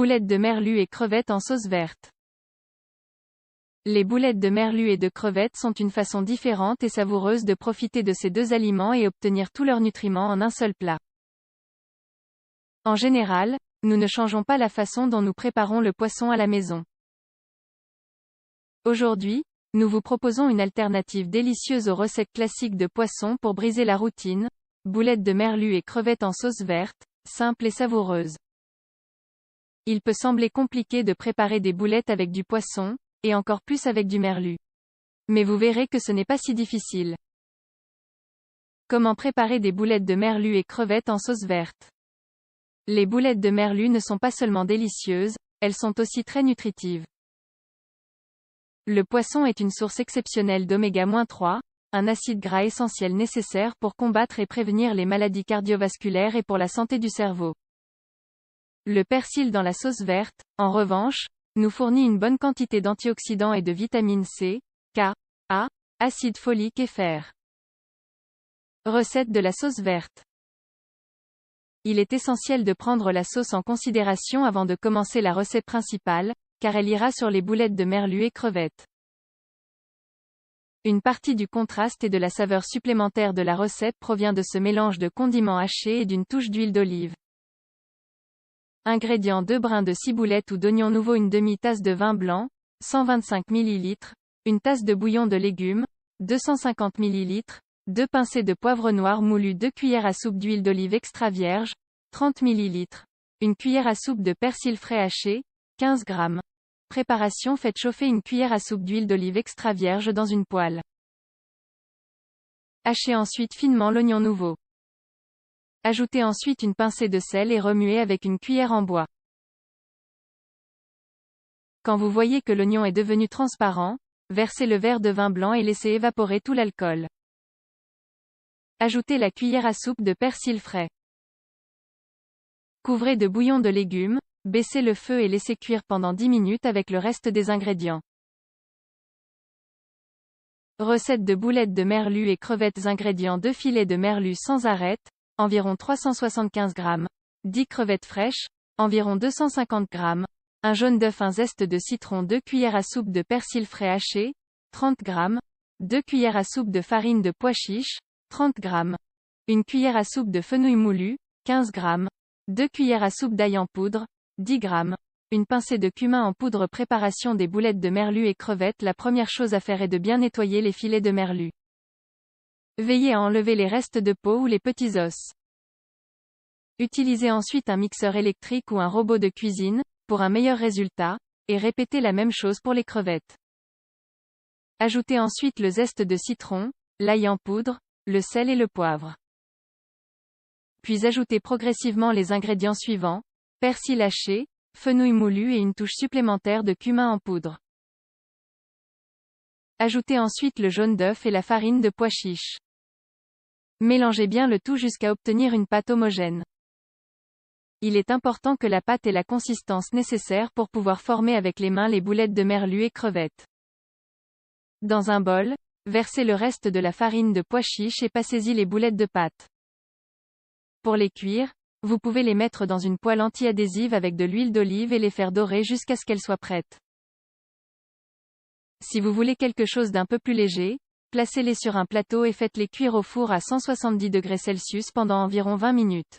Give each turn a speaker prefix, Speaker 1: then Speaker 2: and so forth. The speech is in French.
Speaker 1: Boulettes de merlu et crevettes en sauce verte. Les boulettes de merlu et de crevettes sont une façon différente et savoureuse de profiter de ces deux aliments et obtenir tous leurs nutriments en un seul plat. En général, nous ne changeons pas la façon dont nous préparons le poisson à la maison. Aujourd'hui, nous vous proposons une alternative délicieuse aux recettes classiques de poisson pour briser la routine, boulettes de merlu et crevettes en sauce verte, simple et savoureuse. Il peut sembler compliqué de préparer des boulettes avec du poisson, et encore plus avec du merlu. Mais vous verrez que ce n'est pas si difficile. Comment préparer des boulettes de merlu et crevettes en sauce verte? Les boulettes de merlu ne sont pas seulement délicieuses, elles sont aussi très nutritives. Le poisson est une source exceptionnelle d'oméga-3, un acide gras essentiel nécessaire pour combattre et prévenir les maladies cardiovasculaires et pour la santé du cerveau. Le persil dans la sauce verte, en revanche, nous fournit une bonne quantité d'antioxydants et de vitamines C, K, A, acide folique et fer. Recette de la sauce verte. Il est essentiel de prendre la sauce en considération avant de commencer la recette principale, car elle ira sur les boulettes de merlu et crevettes. Une partie du contraste et de la saveur supplémentaire de la recette provient de ce mélange de condiments hachés et d'une touche d'huile d'olive. Ingrédients: 2 brins de ciboulette ou d'oignon nouveau, une demi-tasse de vin blanc, 125 ml, une tasse de bouillon de légumes, 250 ml, 2 pincées de poivre noir moulu, 2 cuillères à soupe d'huile d'olive extra vierge, 30 ml, une cuillère à soupe de persil frais haché, 15 g. Préparation: faites chauffer une cuillère à soupe d'huile d'olive extra vierge dans une poêle. Hachez ensuite finement l'oignon nouveau. Ajoutez ensuite une pincée de sel et remuez avec une cuillère en bois. Quand vous voyez que l'oignon est devenu transparent, versez le verre de vin blanc et laissez évaporer tout l'alcool. Ajoutez la cuillère à soupe de persil frais. Couvrez de bouillon de légumes, baissez le feu et laissez cuire pendant 10 minutes avec le reste des ingrédients. Recette de boulettes de merlu et crevettes. Ingrédients: 2 filets de merlu sans arête, environ 375 g, 10 crevettes fraîches, environ 250 g, un jaune d'œuf, un zeste de citron, 2 cuillères à soupe de persil frais haché, 30 g, 2 cuillères à soupe de farine de pois chiche, 30 g, une cuillère à soupe de fenouil moulu, 15 g, 2 cuillères à soupe d'ail en poudre, 10 g, une pincée de cumin en poudre. Préparation des boulettes de merlu et crevettes. La première chose à faire est de bien nettoyer les filets de merlu. Veillez à enlever les restes de peau ou les petits os. Utilisez ensuite un mixeur électrique ou un robot de cuisine, pour un meilleur résultat, et répétez la même chose pour les crevettes. Ajoutez ensuite le zeste de citron, l'ail en poudre, le sel et le poivre. Puis ajoutez progressivement les ingrédients suivants: persil haché, fenouil moulu et une touche supplémentaire de cumin en poudre. Ajoutez ensuite le jaune d'œuf et la farine de pois chiche. Mélangez bien le tout jusqu'à obtenir une pâte homogène. Il est important que la pâte ait la consistance nécessaire pour pouvoir former avec les mains les boulettes de merlu et crevettes. Dans un bol, versez le reste de la farine de pois chiche et passez-y les boulettes de pâte. Pour les cuire, vous pouvez les mettre dans une poêle anti-adhésive avec de l'huile d'olive et les faire dorer jusqu'à ce qu'elles soient prêtes. Si vous voulez quelque chose d'un peu plus léger, placez-les sur un plateau et faites-les cuire au four à 170 °C pendant environ 20 minutes.